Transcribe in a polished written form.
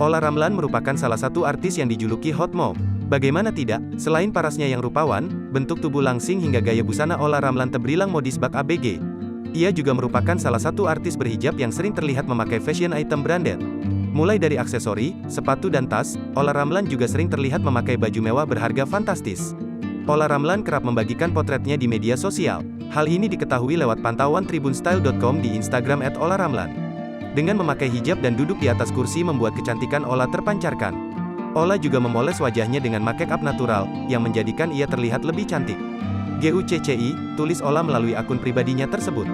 Ola Ramlan merupakan salah satu artis yang dijuluki Hot Mom. Bagaimana tidak, selain parasnya yang rupawan, bentuk tubuh langsing hingga gaya busana Ola Ramlan terbilang modis bak ABG. Ia juga merupakan salah satu artis berhijab yang sering terlihat memakai fashion item branded. Mulai dari aksesori, sepatu dan tas, Ola Ramlan juga sering terlihat memakai baju mewah berharga fantastis. Ola Ramlan kerap membagikan potretnya di media sosial. Hal ini diketahui lewat pantauan tribunstyle.com di Instagram @olaramlan. Dengan memakai hijab dan duduk di atas kursi membuat kecantikan Ola terpancarkan. Ola juga memoles wajahnya dengan make up natural, yang menjadikan ia terlihat lebih cantik. GUCCI, tulis Ola melalui akun pribadinya tersebut.